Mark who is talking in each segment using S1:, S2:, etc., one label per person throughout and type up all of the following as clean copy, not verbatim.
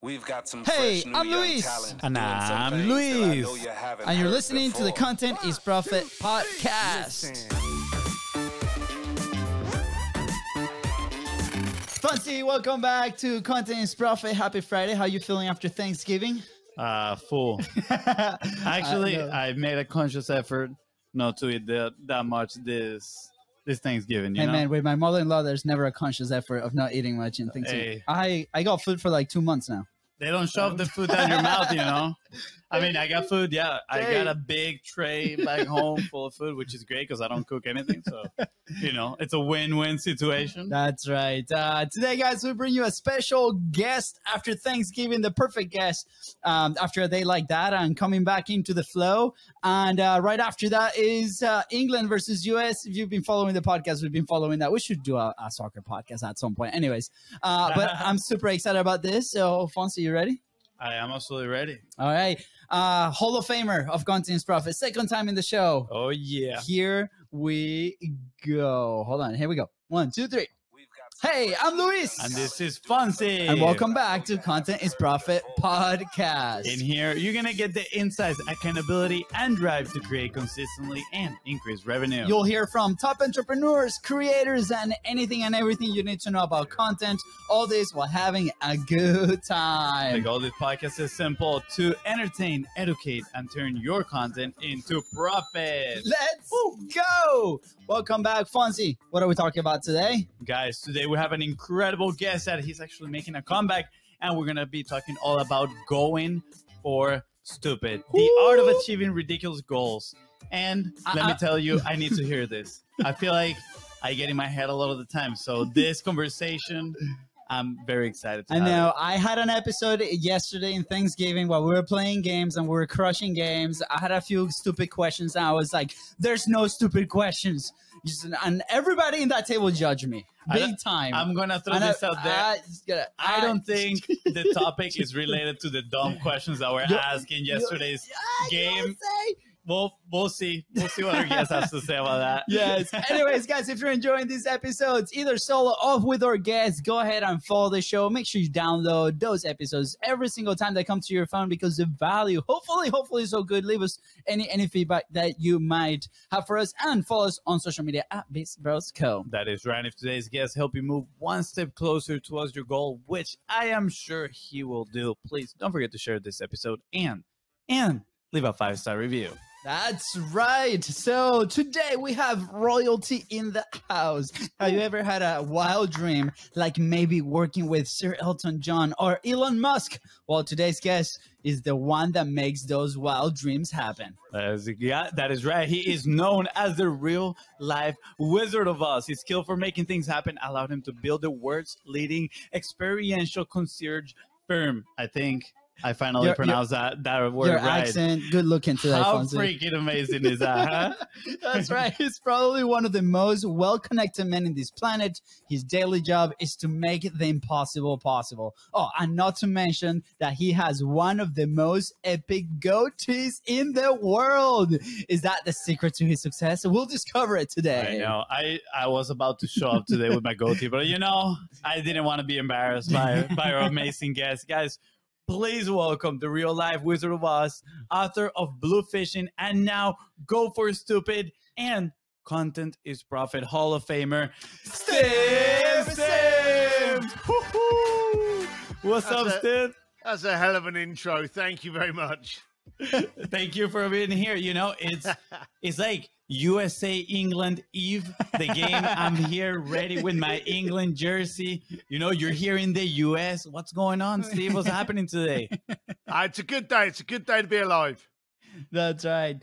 S1: We've got some
S2: Hey,
S1: fresh new
S2: I'm
S1: young
S2: Luis.
S1: talent
S3: And
S1: doing some
S3: I'm
S1: things that I know
S3: Luis.
S1: you haven't
S2: And you're
S1: heard
S2: listening to the
S1: before.
S2: Content is Profit podcast. Fancy, welcome back to Content is Profit. Happy Friday. How you feeling after Thanksgiving?
S3: Full. Actually,
S2: know.
S3: I made a conscious effort not to eat that much this Thanksgiving. You
S2: Hey
S3: know?
S2: man, with my mother-in-law, there's never a conscious effort of not eating much in Thanksgiving.
S3: Hey.
S2: I got food for like 2 months now.
S3: They don't shove the food down your mouth, you know. I mean, I got food. Yeah, I
S2: Hey.
S3: got a big tray back home full of food, which is great because I don't cook anything. So, you know, it's a win-win situation.
S2: That's right. Today, guys, we bring you a special guest after Thanksgiving, the perfect guest after a day like that and coming back into the flow. And right after that is England versus US. If you've been following the podcast, we've been following that. We should do a soccer podcast at some point. Anyways, but I'm super excited about this. So, Fonzie, you ready?
S3: I am absolutely ready.
S2: All right. Hall of Famer of Content is Profit. Second time in the show.
S3: Oh, yeah.
S2: Here we go. Hold on. Here we go. 1, 2, 3.
S1: We've got some
S2: Hey,
S1: fresh
S2: I'm
S1: new
S2: Luis.
S1: young
S3: And
S1: talent.
S3: this is Fonzie.
S2: And welcome back to Content is Profit podcast.
S3: In here, you're going to get the insights, accountability, and drive to create consistently and increase revenue.
S2: You'll hear from top entrepreneurs, creators, and anything and everything you need to know about content. All this while having a good
S3: The
S2: time.
S3: goal of this podcast is simple: to entertain, educate, and turn your content into profit.
S2: Let's go. Welcome back, Fonzie. What are we talking about today?
S3: Guys, today we have an incredible guest that he's actually making a comeback, and we're going to be talking all about going for stupid, the art of achieving ridiculous goals. And let me tell you, I need to hear this. I feel like I get in my head a lot of the time. So this conversation, I'm very excited to
S2: I
S3: have
S2: know.
S3: it.
S2: I had an episode yesterday in Thanksgiving while we were playing games and we were crushing games. I had a few stupid questions and I was like, there's no stupid questions. And everybody in that table judged me big time.
S3: I'm going to throw
S2: And
S3: this out there. I don't think the topic is related to the dumb questions that we're asking yesterday's game. We'll see. We'll see what our guest has to say about that.
S2: Yes. Anyways, guys, if you're enjoying these episodes, either solo or with our guests, go ahead and follow the show. Make sure you download those episodes every single time they come to your phone because the value, hopefully is so good. Leave us any feedback that you might have for us and follow us on social media at BeastBrosCo.
S3: That is right. If today's guest help you move one step closer towards your goal, which I am sure he will do, please don't forget to share this episode and leave a 5-star review.
S2: That's right. So today we have royalty in the house. Have you ever had a wild dream, like maybe working with Sir Elton John or Elon Musk? Well, today's guest is the one that makes those wild dreams happen.
S3: That is right. He is known as the real life Wizard of Oz. His skill for making things happen allowed him to build the world's leading experiential concierge firm. I think I finally pronounced that word
S2: Your
S3: right.
S2: accent, good looking today,
S3: How
S2: Fonzie.
S3: freaking amazing is that, huh?
S2: That's right. He's probably one of the most well-connected men in this planet. His daily job is to make the impossible possible. Oh, and not to mention that he has one of the most epic goatees in the world. Is that the secret to his success? We'll discover it today.
S3: I know. I was about to show up today with my goatee, but you know, I didn't want to be embarrassed by our amazing guest. Guys, please welcome the real life Wizard of Oz, author of Blue Fishing, and now Go for Stupid and Content is Profit Hall of Famer, Steve Sims. What's up, Steve?
S4: That's a hell of an intro. Thank you very much.
S3: Thank you for being here. You know, it's like USA England Eve, the game. I'm here ready with my England jersey. You know, you're here in the US. What's going on, Steve? What's happening today?
S4: It's a good day. It's a good day to be alive.
S2: That's right.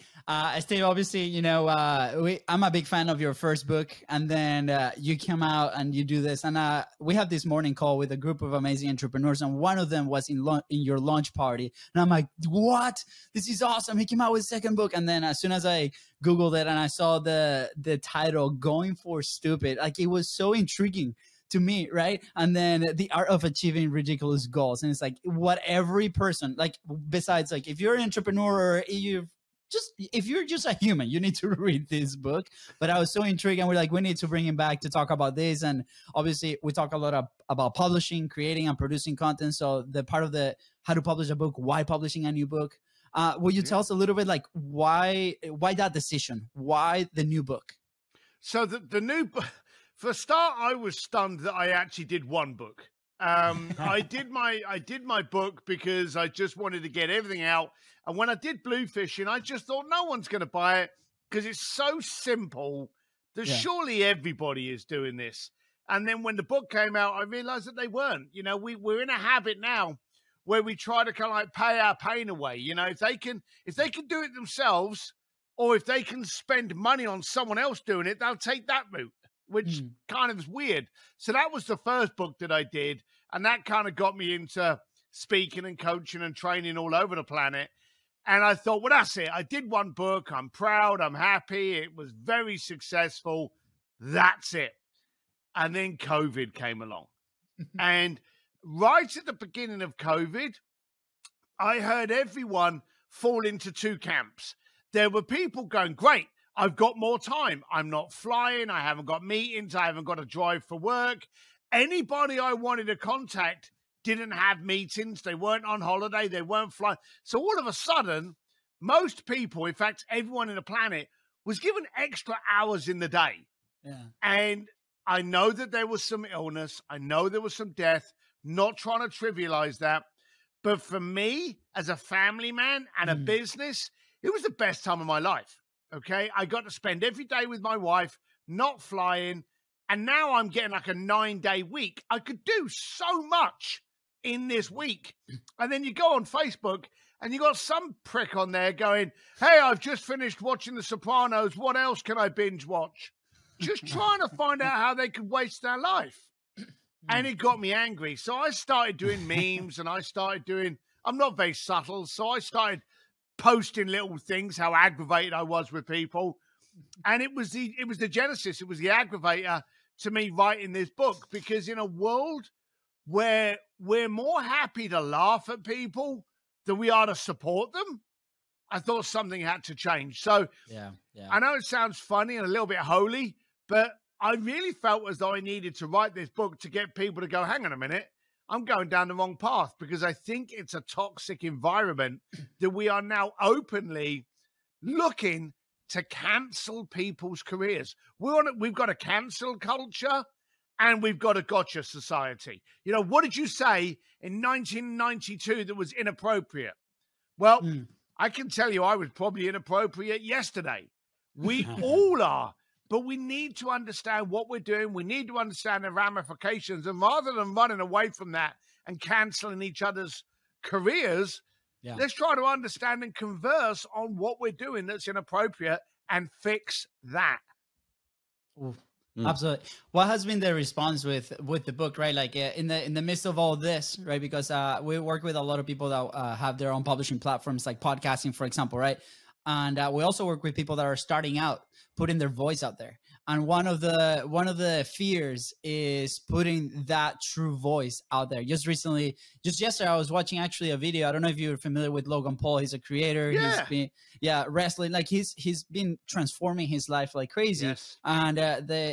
S2: Steve, obviously, you know, I'm a big fan of your first book, and then you come out and you do this. And we have this morning call with a group of amazing entrepreneurs, and one of them was in your launch party. And I'm like, what? This is awesome. He came out with a second book. And then as soon as I Googled it and I saw the title, Going for Stupid, like it was so intriguing to me, right? And then the art of achieving ridiculous goals. And it's like what every person, like besides like if you're an entrepreneur or you've just if you're just a human, you need to read this book. But I was so intrigued, and we're like, we need to bring him back to talk about this. And obviously, we talk a lot about publishing, creating, and producing content. So the part of the how to publish a book, why publishing a new book. Will you tell us a little bit like why that decision? Why the new book?
S4: So the new book, for a start, I was stunned that I actually did one book. I did my book because I just wanted to get everything out. And when I did Bluefishing, I just thought no one's going to buy it because it's so simple that surely everybody is doing this. And then when the book came out, I realized that they weren't. You know, we're in a habit now where we try to kind of like pay our pain away. You know, if they can do it themselves, or if they can spend money on someone else doing it, they'll take that route, which kind of is weird. So that was the first book that I did. And that kind of got me into speaking and coaching and training all over the planet. And I thought, well, that's it. I did one book. I'm proud. I'm happy. It was very successful. That's it. And then COVID came along. And right at the beginning of COVID, I heard everyone fall into two camps. There were people going, great, I've got more time. I'm not flying. I haven't got meetings. I haven't got to drive for work. Anybody I wanted to contact didn't have meetings. They weren't on holiday. They weren't flying. So all of a sudden, most people, in fact, everyone in the planet was given extra hours in the day.
S2: Yeah.
S4: And I know that there was some illness. I know there was some death. Not trying to trivialize that. But for me, as a family man and a business, it was the best time of my life. Okay. I got to spend every day with my wife, not flying. And now I'm getting like a 9-day week. I could do so much in this week. And then you go on Facebook and you got some prick on there going, hey, I've just finished watching The Sopranos. What else can I binge watch? Just trying to find out how they could waste their life. And it got me angry. So I started doing memes and I'm not very subtle. So I started posting little things, how aggravated I was with people. And it was the genesis. It was the aggravator to me writing this book, because in a world where we're more happy to laugh at people than we are to support them, I thought something had to change. So
S2: yeah.
S4: I know it sounds funny and a little bit holy, but I really felt as though I needed to write this book to get people to go, hang on a minute, I'm going down the wrong path, because I think it's a toxic environment that we are now openly looking to cancel people's careers. We've got a cancel culture and we've got a gotcha society. You know, what did you say in 1992 that was inappropriate? Well, I can tell you I was probably inappropriate yesterday. We all are. But we need to understand what we're doing. We need to understand the ramifications. And rather than running away from that and canceling each other's careers, let's try to understand and converse on what we're doing that's inappropriate and fix that.
S2: Absolutely. What has been the response with the book, right? Like in the midst of all this, right? Because we work with a lot of people that have their own publishing platforms, like podcasting, for example, right? And we also work with people that are starting out, putting their voice out there. And one of the fears is putting that true voice out there. Just yesterday, I was watching actually a video. I don't know if you're familiar with Logan Paul. He's a creator.
S4: Yeah.
S2: He's been wrestling. Like he's been transforming his life like crazy.
S4: Yes.
S2: And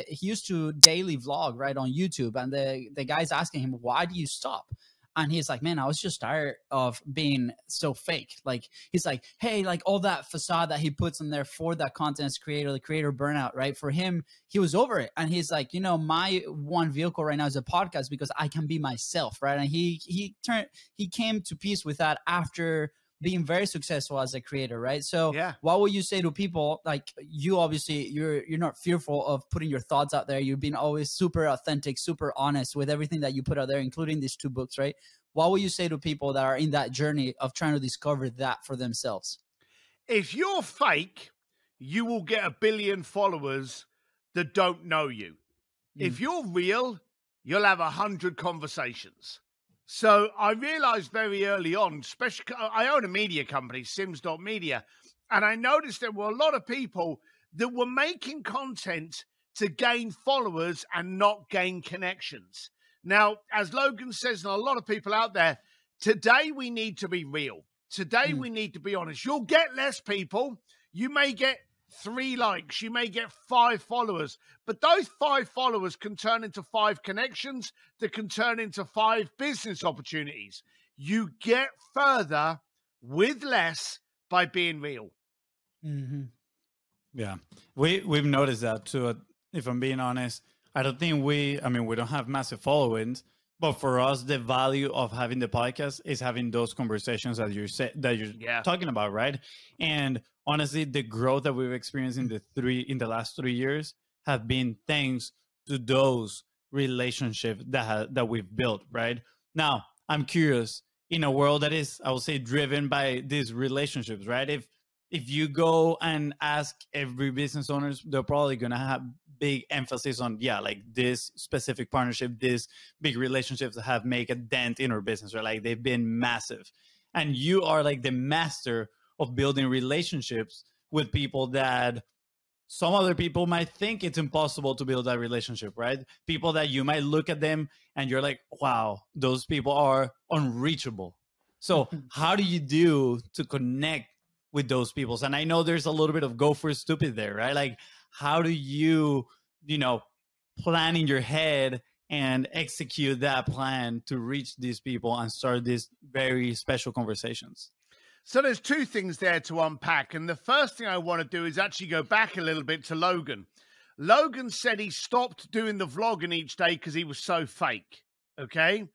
S2: he used to daily vlog right on YouTube. And the guy's asking him, why do you stop? And he's like, man, I was just tired of being so fake. Like, he's like, hey, like all that facade that he puts in there for that content creator, the creator burnout, right? For him, he was over it. And he's like, you know, my one vehicle right now is a podcast because I can be myself, right? And he came to peace with that after being very successful as a creator, right? So what would you say to people like you? Obviously, you're not fearful of putting your thoughts out there. You've been always super authentic, super honest with everything that you put out there, including these 2 books, right? What would you say to people that are in that journey of trying to discover that for themselves?
S4: If you're fake, you will get 1 billion followers that don't know you. If you're real, you'll have 100 conversations. So I realized very early on, especially I own a media company, Sims.media, and I noticed there were a lot of people that were making content to gain followers and not gain connections. Now, as Logan says, and a lot of people out there, today we need to be real. Today, we need to be honest. You'll get less people. You may get 3 likes. You may get 5 followers. But those 5 followers can turn into 5 connections that can turn into 5 business opportunities. You get further with less by being real.
S2: Mm-hmm.
S3: Yeah, we've noticed that too. If I'm being honest, I don't think we don't have massive followings, but for us, the value of having the podcast is having those conversations that you're talking about, right? And honestly, the growth that we've experienced in the last 3 years have been thanks to those relationships that we've built, right? Now, I'm curious, in a world that is, I will say, driven by these relationships, right? If you go and ask every business owners, they're probably going to have big emphasis on, like this specific partnership, this big relationships that have made a dent in our business, or like they've been massive. And you are like the master of building relationships with people that some other people might think it's impossible to build that relationship, right? People that you might look at them and you're like, wow, those people are unreachable. So how do you do to connect with those people? And I know there's a little bit of go for stupid there, right? Like, how do you plan in your head and execute that plan to reach these people and start these very special conversations?
S4: So there's 2 things there to unpack. And the first thing I want to do is actually go back a little bit to Logan. Logan said he stopped doing the vlogging each day because he was so fake. Okay.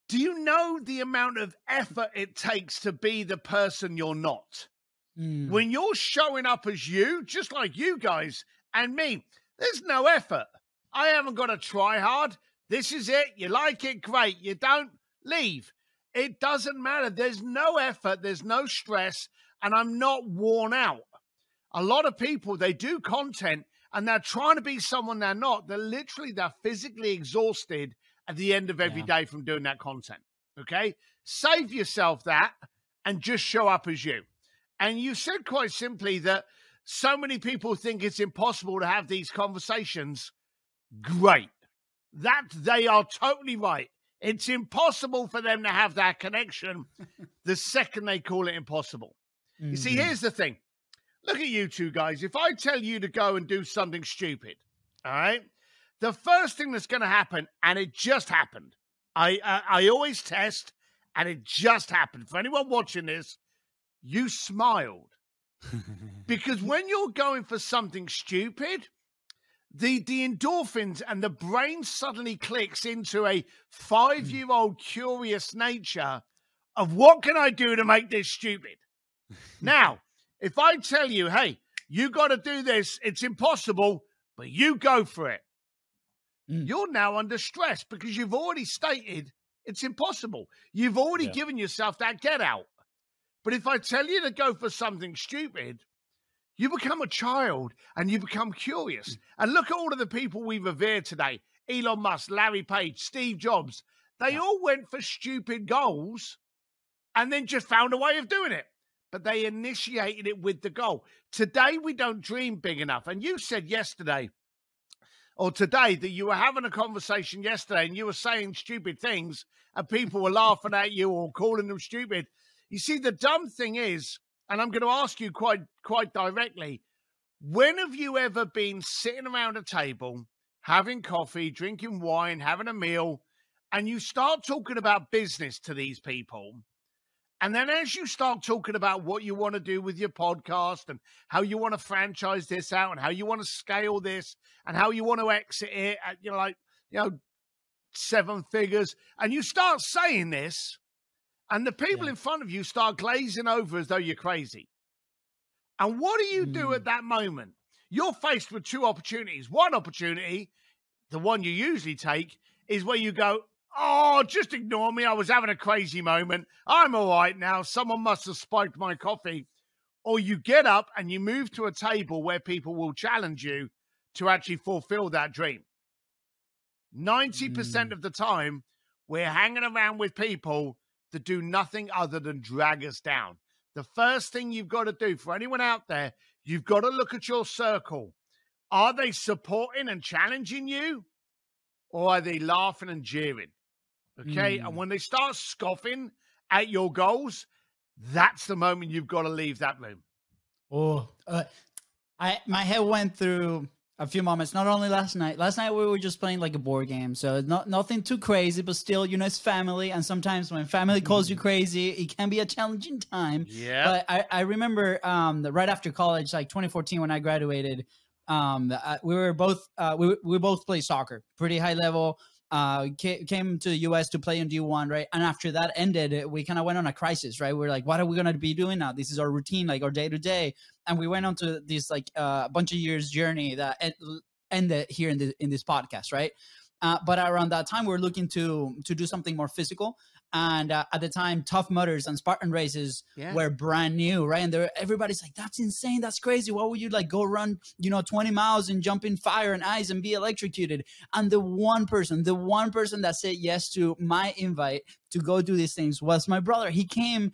S4: Do you know the amount of effort it takes to be the person you're not? When you're showing up as you, just like you guys and me, there's no effort. I haven't got to try hard. This is it. You like it, great. You don't, leave. It doesn't matter. There's no effort. There's no stress. And I'm not worn out. A lot of people, they do content and they're trying to be someone they're not. They're physically exhausted at the end of every day from doing that content. Okay? Save yourself that and just show up as you. And you said quite simply that so many people think it's impossible to have these conversations. Great. That they are totally right. It's impossible for them to have that connection the second they call it impossible. You see, here's the thing. Look at you 2 guys. If I tell you to go and do something stupid, all right, the first thing that's going to happen, and it just happened. I always test, and it just happened. For anyone watching this, you smiled. Because when you're going for something stupid, the endorphins and the brain suddenly clicks into a 5-year-old curious nature of what can I do to make this stupid? Now, if I tell you, hey, you got to do this, it's impossible, but you go for it. You're now under stress because you've already stated it's impossible. You've already given yourself that get out. But if I tell you to go for something stupid, you become a child and you become curious. And look at all of the people we revered today. Elon Musk, Larry Page, Steve Jobs. They all went for stupid goals and then just found a way of doing it. But they initiated it with the goal. Today, we don't dream big enough. And you said yesterday or today that you were having a conversation yesterday and you were saying stupid things and people were laughing at you or calling them stupid. You see, the dumb thing is, and I'm going to ask you quite directly, when have you ever been sitting around a table, having coffee, drinking wine, having a meal, and you start talking about business to these people? And then as you start talking about what you want to do with your podcast and how you want to franchise this out and how you want to scale this and how you want to exit it at, 7 figures, and you start saying this, and the people in front of you start glazing over as though you're crazy. And what do you do at that moment? You're faced with 2 opportunities. One opportunity, the one you usually take, is where you go, oh, just ignore me. I was having a crazy moment. I'm all right now. Someone must have spiked my coffee. Or you get up and you move to a table where people will challenge you to actually fulfill that dream. 90% of the time, we're hanging around with people that do nothing other than drag us down. The first thing you've got to do for anyone out there, you've got to look at your circle. Are they supporting and challenging you? Or are they laughing and jeering? Okay. And when they start scoffing at your goals, that's the moment you've got to leave that room.
S2: Oh, my head went through a few moments. Not only last night. Last night we were just playing like a board game, so nothing too crazy, but still, it's family. And sometimes when family calls you crazy, it can be a challenging time.
S4: Yeah.
S2: But I remember right after college, like 2014, when I graduated, we both played soccer, pretty high level. Came to the US to play in D1, right? And after that ended, we kind of went on a crisis, right? We're like, what are we going to be doing now? This is our routine, like our day to day. And we went on to this like bunch of years journey that ended here in this podcast, right? But around that time, we were looking to do something more physical. And at the time, Tough Mudders and Spartan races were brand new, right? And everybody's like, that's insane. That's crazy. Why would you like go run, 20 miles and jump in fire and ice and be electrocuted? And the one person that said yes to my invite to go do these things was my brother. He came,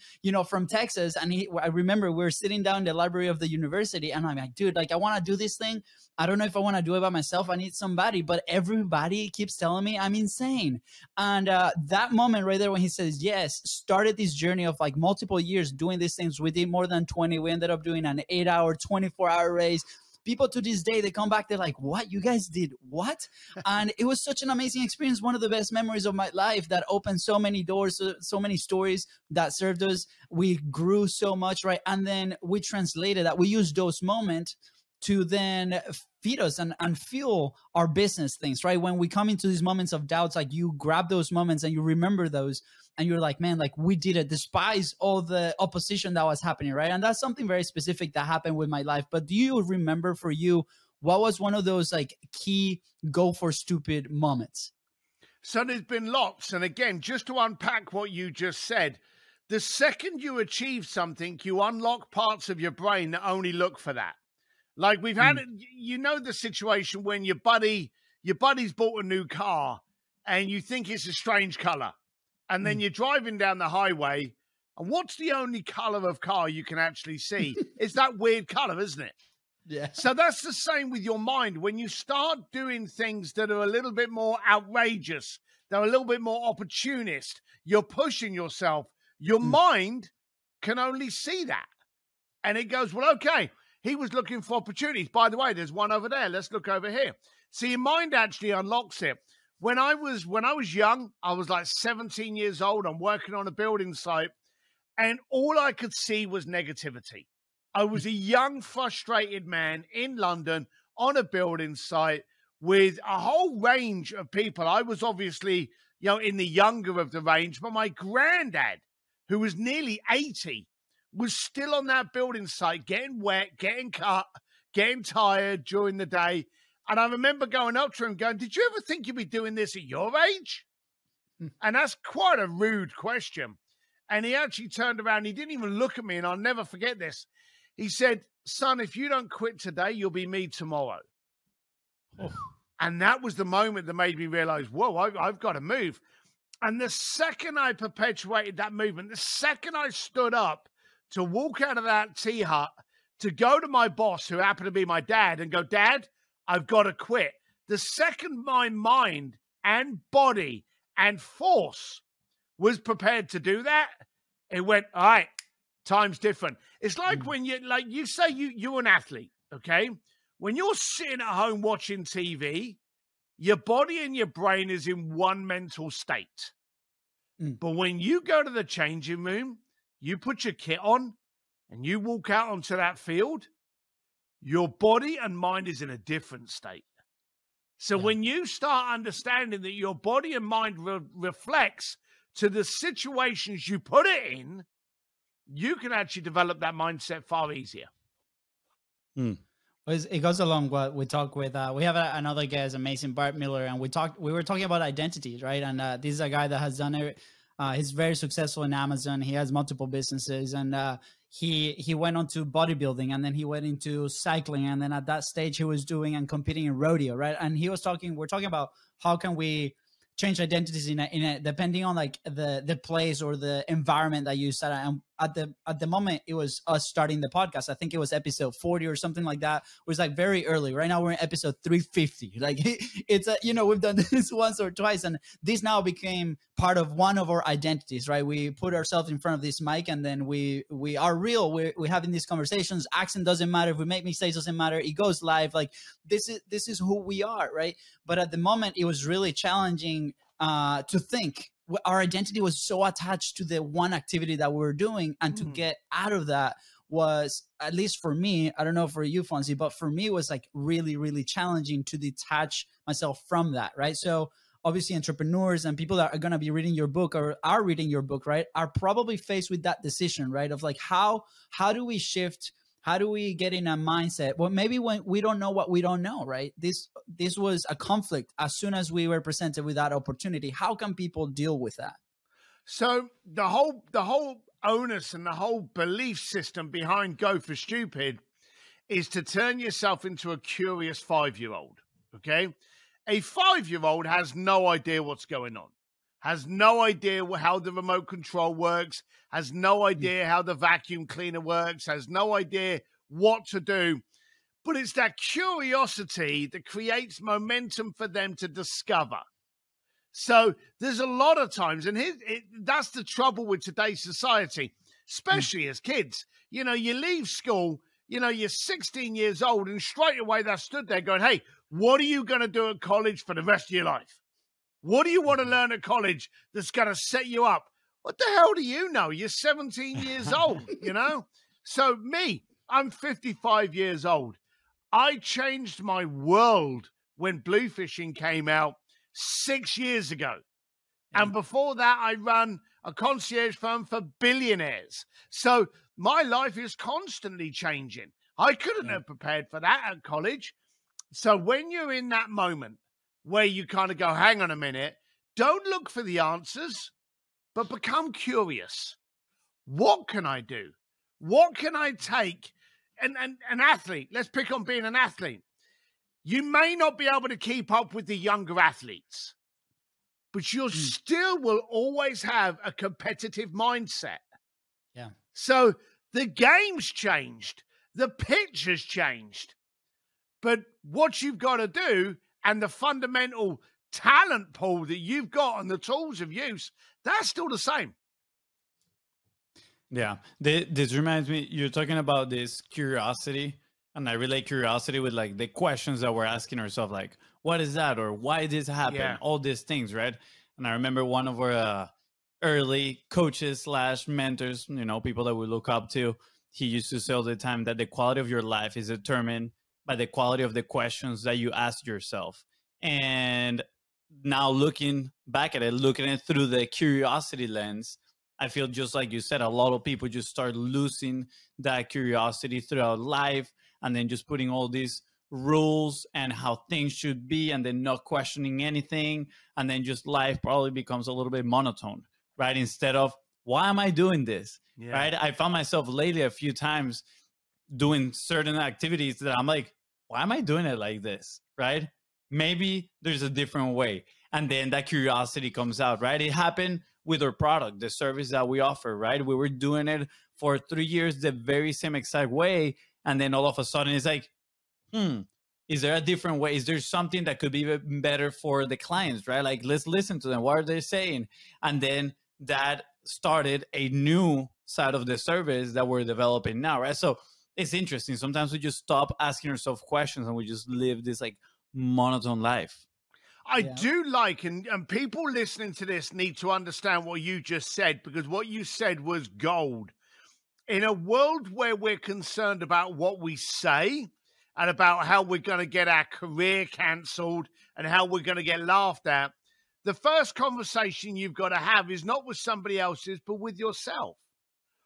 S2: from Texas. And I remember we were sitting down in the library of the university. And I'm like, dude, like I want to do this thing. I don't know if I want to do it by myself. I need somebody, but everybody keeps telling me I'm insane. And that moment right there when he says yes, started this journey of like multiple years doing these things. We did more than 20. We ended up doing an 8-hour, 24-hour race. People to this day, they come back, they're like, what? You guys did what? And it was such an amazing experience. One of the best memories of my life that opened so many doors, so many stories that served us. We grew so much, right? And then we translated that. We used those moments to then feed us and fuel our business things, right? When we come into these moments of doubts, like you grab those moments and you remember those and you're like, man, like we did it despite all the opposition that was happening, right? And that's something very specific that happened with my life. But do you remember for you, what was one of those like key go for stupid moments?
S4: So there's been lots. And again, just to unpack what you just said, the second you achieve something, you unlock parts of your brain that only look for that. Like we've had, the situation when your buddy's bought a new car and you think it's a strange color. And then you're driving down the highway and what's the only color of car you can actually see? It's that weird color, isn't it?
S2: Yeah.
S4: So that's the same with your mind. When you start doing things that are a little bit more outrageous, they're a little bit more opportunist, you're pushing yourself, your mind can only see that. And it goes, well, okay. He was looking for opportunities. By the way, there's one over there. Let's look over here. So your mind actually unlocks it. When I was young, I was like 17 years old. I'm working on a building site, and all I could see was negativity. I was a young, frustrated man in London on a building site with a whole range of people. I was obviously, in the younger of the range, but my granddad, who was nearly 80, was still on that building site, getting wet, getting cut, getting tired during the day. And I remember going up to him going, did you ever think you'd be doing this at your age? And that's quite a rude question. And he actually turned around. He didn't even look at me, and I'll never forget this. He said, son, if you don't quit today, you'll be me tomorrow. Oh. And that was the moment that made me realize, whoa, I've got to move. And the second I perpetuated that movement, the second I stood up to walk out of that tea hut, to go to my boss, who happened to be my dad, and go, Dad, I've got to quit. The second my mind and body and force was prepared to do that, it went, all right, time's different. It's like when you say you're an athlete, okay? When you're sitting at home watching TV, your body and your brain is in one mental state. But when you go to the changing room, you put your kit on and you walk out onto that field, your body and mind is in a different state. So when you start understanding that your body and mind reflects to the situations you put it in, you can actually develop that mindset far easier.
S2: It goes along what we talk with. We have another guest, amazing Bart Miller, and we were talking about identities, right? And this is a guy that has done it. He's very successful in Amazon. He has multiple businesses, and he went on to bodybuilding, and then he went into cycling, and then at that stage he was doing and competing in rodeo, right? And we're talking about how can we change identities in a depending on like the place or the environment that you set. at the moment it was us starting the podcast. I think it was episode 40 or something like that. It was like very early. Right now we're in episode 350. Like it's we've done this once or twice, and this now became part of one of our identities, right? We put ourselves in front of this mic, and then we are real. We're having these conversations. Accent doesn't matter. If we make mistakes, doesn't matter. It goes live. Like this is who we are, right? But at the moment it was really challenging to think. Our identity was so attached to the one activity that we were doing, and to get out of that was, at least for me, I don't know for you, Fonzie, but for me it was like really, really challenging to detach myself from that, right? So obviously entrepreneurs and people that are going to be reading your book or are reading your book, right, are probably faced with that decision, right? Of like, how do we shift? How do we get in a mindset? Well, maybe when we don't know what we don't know, right? This was a conflict as soon as we were presented with that opportunity. How can people deal with that?
S4: So the whole onus and the whole belief system behind Go for Stupid is to turn yourself into a curious 5-year-old, okay? A 5-year-old has no idea what's going on, has no idea how the remote control works, has no idea how the vacuum cleaner works, has no idea what to do. But it's that curiosity that creates momentum for them to discover. So there's a lot of times, and that's the trouble with today's society, especially as kids. You know, you leave school, you're 16 years old, and straight away they're stood there going, hey, what are you going to do at college for the rest of your life? What do you want to learn at college that's going to set you up? What the hell do you know? You're 17 years old, So I'm 55 years old. I changed my world when Bluefishing came out 6 years ago. And before that, I ran a concierge firm for billionaires. So my life is constantly changing. I couldn't have prepared for that at college. So when you're in that moment where you kind of go, hang on a minute, don't look for the answers, but become curious. What can I do? What can I take? And an athlete, let's pick on being an athlete. You may not be able to keep up with the younger athletes, but you still will always have a competitive mindset.
S2: Yeah.
S4: So the game's changed. The pitch has changed. But what you've got to do, and the fundamental talent pool that you've got and the tools of use, that's still the same.
S3: Yeah. This reminds me, you're talking about this curiosity, and I relate curiosity with like the questions that we're asking ourselves, like, what is that? Or why did this happen?
S4: Yeah.
S3: All these things, right? And I remember one of our early coaches / mentors, people that we look up to, he used to say all the time that the quality of your life is determined by the quality of the questions that you ask yourself. And now looking back at it, looking at it through the curiosity lens, I feel just like you said, a lot of people just start losing that curiosity throughout life, and then just putting all these rules and how things should be, and then not questioning anything. And then just life probably becomes a little bit monotone, right? Instead of, why am I doing this? Yeah. Right? I found myself lately a few times doing certain activities that I'm like, why am I doing it like this? Right? Maybe there's a different way. And then that curiosity comes out, right? It happened with our product, the service that we offer, right? We were doing it for 3 years the very same exact way. And then all of a sudden it's like, is there a different way? Is there something that could be better for the clients, right? Like, let's listen to them. What are they saying? And then that started a new side of the service that we're developing now, right? So it's interesting. Sometimes we just stop asking ourselves questions and we just live this like monotone life.
S4: I do like, and people listening to this need to understand what you just said, because what you said was gold. In a world where we're concerned about what we say and about how we're going to get our career cancelled and how we're going to get laughed at, the first conversation you've got to have is not with somebody else's, but with yourself.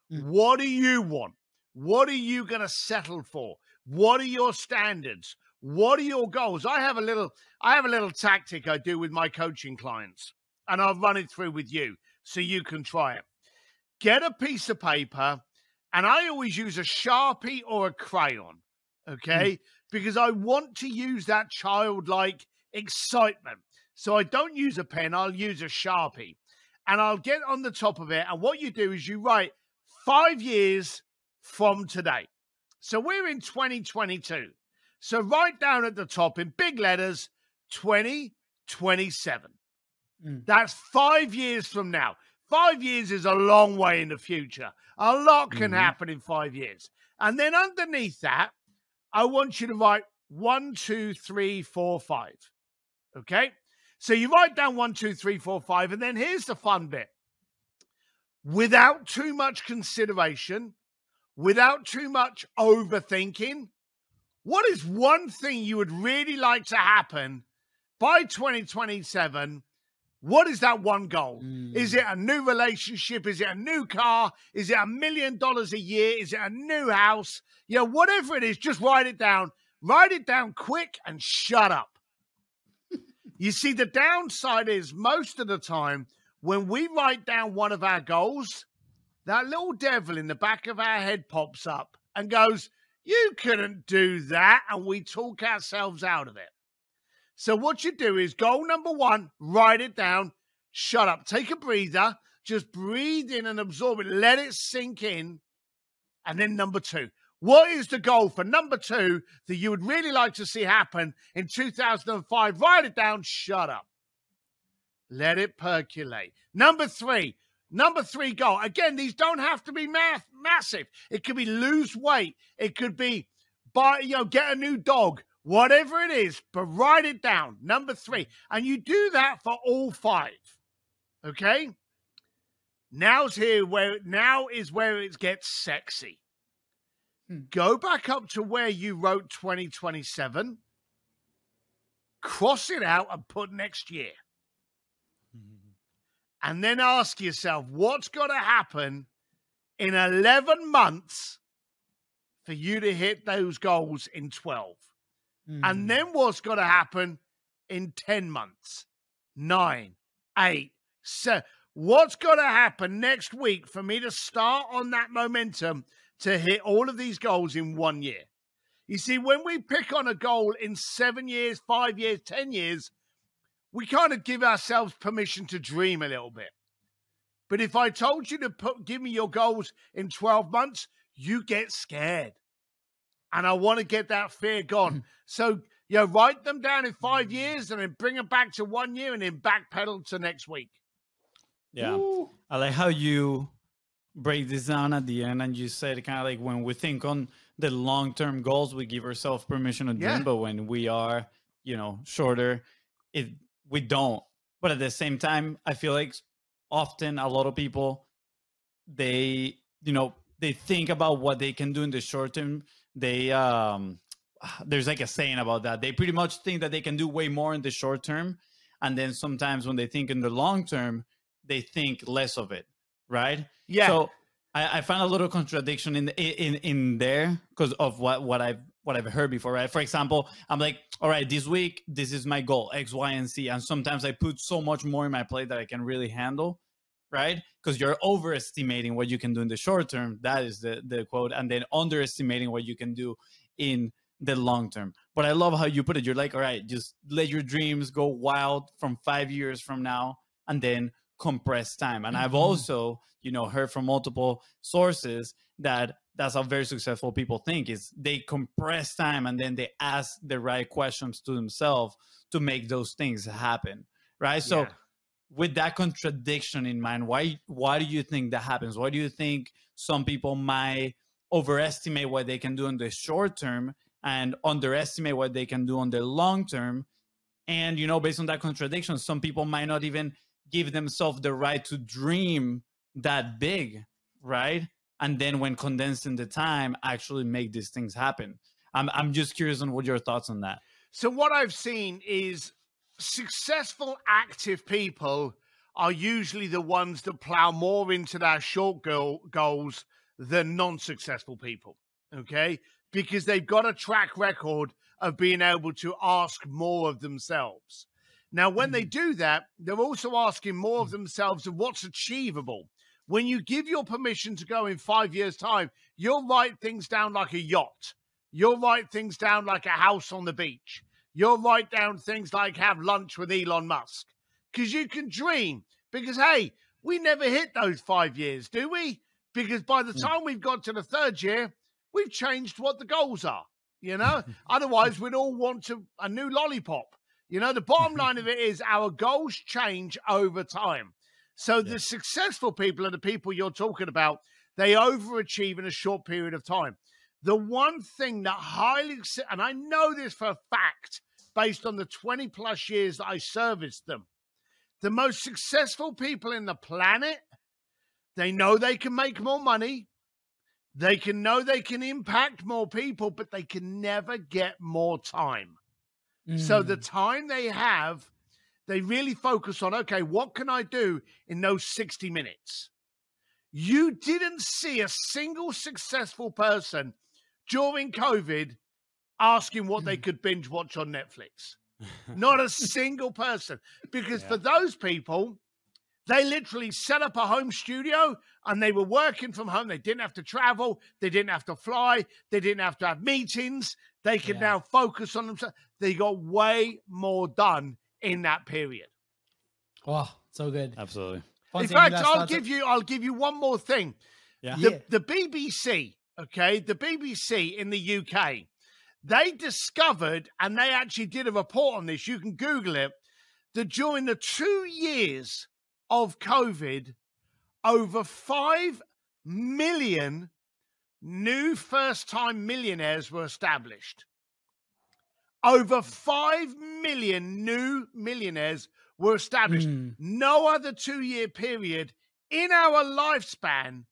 S4: What do you want? What are you going to settle for? What are your standards? What are your goals? I have a little tactic I do with my coaching clients, and I'll run it through with you so you can try it. Get a piece of paper, and I always use a Sharpie or a crayon, okay? Because I want to use that childlike excitement. So I don't use a pen, I'll use a Sharpie. And I'll get on the top of it, and what you do is you write 5 years from today. So we're in 2022. So write down at the top in big letters, 2027. That's 5 years from now. 5 years is a long way in the future. A lot can happen in 5 years. And then underneath that, I want you to write 1, 2, 3, 4, 5. Okay? So you write down 1, 2, 3, 4, 5. And then here's the fun bit. Without too much consideration, without too much overthinking, what is one thing you would really like to happen by 2027? What is that one goal? Is it a new relationship? Is it a new car? Is it $1 million a year? Is it a new house? You know, whatever it is, just write it down. Write it down quick and shut up. You see, the downside is most of the time when we write down one of our goals, that little devil in the back of our head pops up and goes, you couldn't do that. And we talk ourselves out of it. So what you do is goal number 1, write it down, shut up, take a breather, just breathe in and absorb it, let it sink in. And then number 2, what is the goal for number 2 that you would really like to see happen in 2005? Write it down, shut up. Let it percolate. Number 3 goal. Again, these don't have to be massive. It could be lose weight. It could be get a new dog. Whatever it is, but write it down. Number 3. And you do that for all 5. Okay? Now is where it gets sexy. Go back up to where you wrote 2027. Cross it out and put next year. And then ask yourself, what's got to happen in 11 months for you to hit those goals in 12? And then what's got to happen in 10 months, 9, 8, 7? What's got to happen next week for me to start on that momentum to hit all of these goals in 1 year? You see, when we pick on a goal in 7 years, 5 years, 10 years, we kind of give ourselves permission to dream a little bit. But if I told you to give me your goals in 12 months, you get scared. And I want to get that fear gone. So, write them down in 5 years and then bring them back to 1 year and then backpedal to next week.
S3: Yeah. Ooh. I like how you break this down at the end and you said kind of like when we think on the long-term goals, we give ourselves permission to dream. But when we are, shorter, we don't. But at the same time, I feel like often a lot of people, they think about what they can do in the short term. They there's like a saying about that. They pretty much think that they can do way more in the short term, and then sometimes when they think in the long term, they think less of it, right?
S4: Yeah.
S3: So I find a little contradiction in there because of what I've heard before, right? For example, I'm like, all right, this week this is my goal X, Y, and Z, and sometimes I put so much more in my plate that I can really handle. Right? Because you're overestimating what you can do in the short term. That is the quote. And then underestimating what you can do in the long term. But I love how you put it. You're like, all right, just let your dreams go wild from 5 years from now and then compress time. And I've also, heard from multiple sources that that's how very successful people think is they compress time and then they ask the right questions to themselves to make those things happen. Right? So with that contradiction in mind, why do you think that happens? Why do you think some people might overestimate what they can do in the short term and underestimate what they can do on the long term? And, based on that contradiction, some people might not even give themselves the right to dream that big, right? And then when condensing the time, actually make these things happen. I'm just curious on what your thoughts on that.
S4: So what I've seen is successful, active people are usually the ones that plow more into their short goals than non-successful people, okay? Because they've got a track record of being able to ask more of themselves. Now, when they do that, they're also asking more of themselves of what's achievable. When you give your permission to go in 5 years' time, you'll write things down like a yacht. You'll write things down like a house on the beach. You'll write down things like have lunch with Elon Musk. Because you can dream. Because, hey, we never hit those 5 years, do we? because by the time we've got to the third year, we've changed what the goals are. Otherwise we'd all want a new lollipop. The bottom line of it is our goals change over time. So the successful people are the people you're talking about. They overachieve in a short period of time. The one thing that and I know this for a fact, based on the 20 plus years that I serviced them, the most successful people in the planet, they know they can make more money. They know they can impact more people, but they can never get more time. So the time they have, they really focus on, okay, what can I do in those 60 minutes? You didn't see a single successful person during COVID asking what they could binge watch on Netflix. Not a single person. Because for those people, they literally set up a home studio and they were working from home. They didn't have to travel. They didn't have to fly. They didn't have to have meetings. They could now focus on themselves. They got way more done in that period.
S2: Wow, so good.
S3: Absolutely.
S4: In fact, I'll give you one more thing.
S3: Yeah.
S4: The BBC, okay, the BBC in the UK, they discovered, and they actually did a report on this, you can Google it, that during the 2 years of COVID, over 5 million new first-time millionaires were established. Over 5 million new millionaires were established. No other 2-year period in our lifespan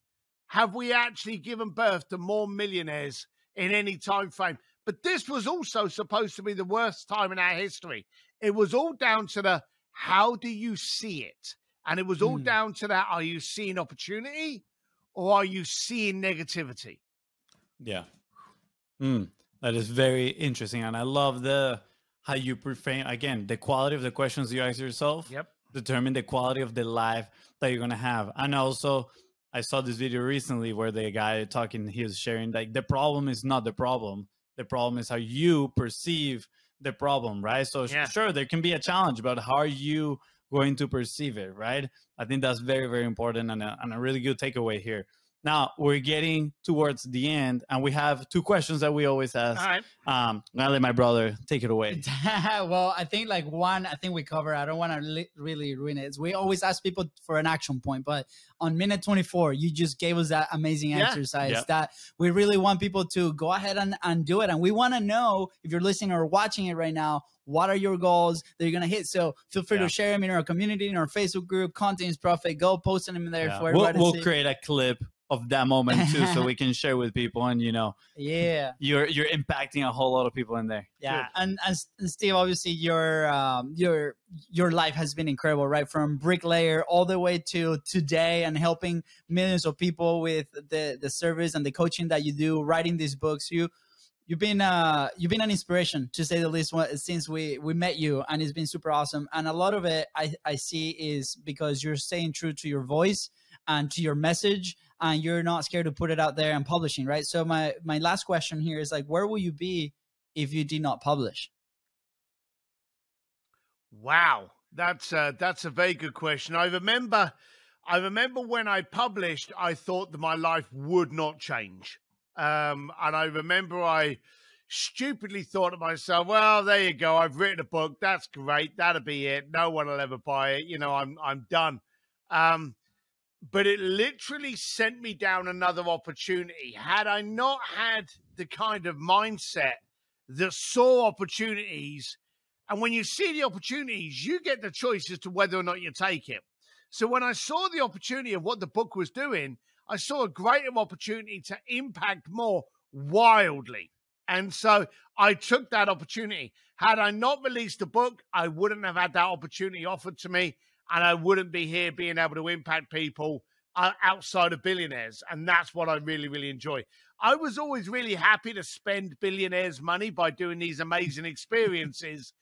S4: have we actually given birth to more millionaires in any time frame. But this was also supposed to be the worst time in our history. It was all down to the, how do you see it? And it was all down to that, are you seeing opportunity or are you seeing negativity?
S3: Yeah. That is very interesting. And I love how you frame, again, the quality of the questions you ask yourself determine the quality of the life that you're going to have. And also, I saw this video recently where the guy talking, he was sharing, like, the problem is not the problem. The problem is how you perceive the problem, right? So sure, there can be a challenge, but how are you going to perceive it, right? I think that's very, very important and a really good takeaway here. Now, we're getting towards the end, and we have 2 questions that we always ask.
S4: All right.
S3: I'm going to let my brother take it away.
S2: Well, I think one, we cover. I don't want to really ruin it. We always ask people for an action point, but on minute 24, you just gave us that amazing exercise that we really want people to go ahead and do it. And we want to know, if you're listening or watching it right now, what are your goals that you're going to hit? So feel free to share them in our community, in our Facebook group, Content is Profit. Go post them in there for everybody to see.
S3: We'll create a clip of that moment too, so we can share with people, and you're impacting a whole lot of people in there.
S2: And Steve, obviously your life has been incredible, right? From bricklayer all the way to today, and helping millions of people with the service and the coaching that you do, writing these books. You've been an inspiration, to say the least, since we met you, and it's been super awesome. And a lot of it I see is because you're staying true to your voice and to your message, and you're not scared to put it out there and publishing, right? So my last question here is, like, where will you be if you did not publish?
S4: Wow, that's a very good question. I remember when I published, I thought that my life would not change. And I remember I stupidly thought to myself, well, there you go. I've written a book. That's great. That'll be it. No one will ever buy it. I'm done. But it literally sent me down another opportunity. Had I not had the kind of mindset that saw opportunities, and when you see the opportunities, you get the choice as to whether or not you take it. So when I saw the opportunity of what the book was doing, I saw a greater opportunity to impact more wildly. And so I took that opportunity. Had I not released the book, I wouldn't have had that opportunity offered to me, and I wouldn't be here being able to impact people outside of billionaires. And that's what I really, really enjoy. I was always really happy to spend billionaires' money by doing these amazing experiences,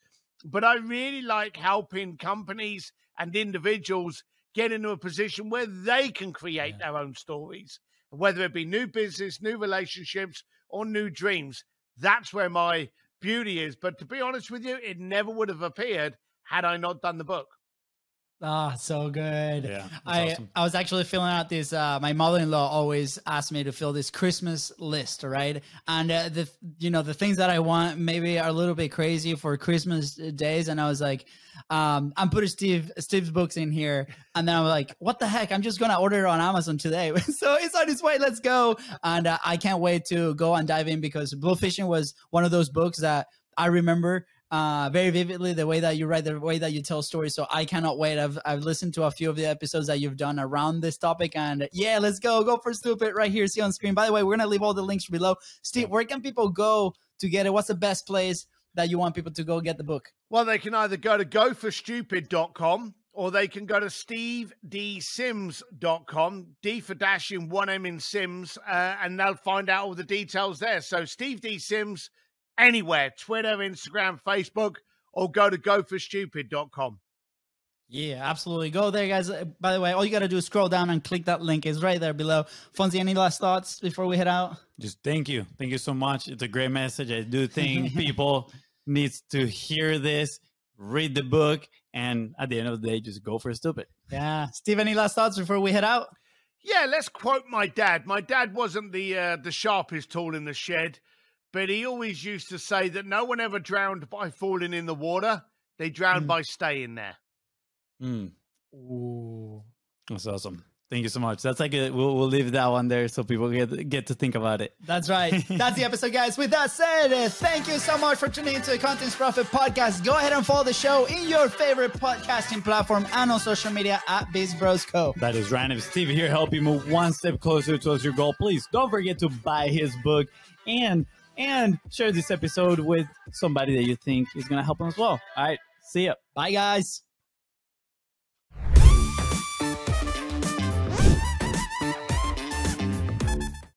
S4: but I really like helping companies and individuals get into a position where they can create their own stories, whether it be new business, new relationships, or new dreams. That's where my beauty is. But to be honest with you, it never would have appeared had I not done the book.
S2: Ah, so good.
S3: Yeah,
S2: I was actually filling out this. My mother-in-law always asked me to fill this Christmas list, right? And the things that I want maybe are a little bit crazy for Christmas days. And I was like, I'm putting Steve's books in here, and then I'm like, what the heck? I'm just gonna order it on Amazon today. So it's on its way. Let's go! And I can't wait to go and dive in, because Blue Fishing was one of those books that I remember very vividly, the way that you write, the way that you tell stories. So I cannot wait. I've listened to a few of the episodes that you've done around this topic, and yeah, let's go for stupid right here. See on screen. By the way, we're gonna leave all the links below. Steve, where can people go to get it? What's the best place that you want people to go get the book?
S4: Well, they can either go to goforstupid.com, or they can go to stevedsims.com, D for dashing, 1M in Sims, and they'll find out all the details there. So Steve D. Sims, anywhere, Twitter, Instagram, Facebook, or go to goforstupid.com.
S2: Yeah, absolutely. Go there, guys. By the way, all you got to do is scroll down and click that link. It's right there below. Fonzie, any last thoughts before we head out?
S3: Just thank you. Thank you so much. It's a great message. I do think people needs to hear this, read the book, and at the end of the day, just go for stupid.
S2: Yeah. Steve, any last thoughts before we head out?
S4: Yeah, let's quote my dad. My dad wasn't the sharpest tool in the shed, but he always used to say that no one ever drowned by falling in the water. They drowned by staying there.
S2: Ooh.
S3: That's awesome. Thank you so much. That's like we'll leave that one there so people get to think about it.
S2: That's right. That's the episode, guys. With that said, thank you so much for tuning into the Contents Profit Podcast. Go ahead and follow the show in your favorite podcasting platform and on social media at BizBrosCo.
S3: That is Random Steve here, help you move one step closer towards your goal. Please don't forget to buy his book and share this episode with somebody that you think is going to help them as well. All right. See ya.
S2: Bye, guys.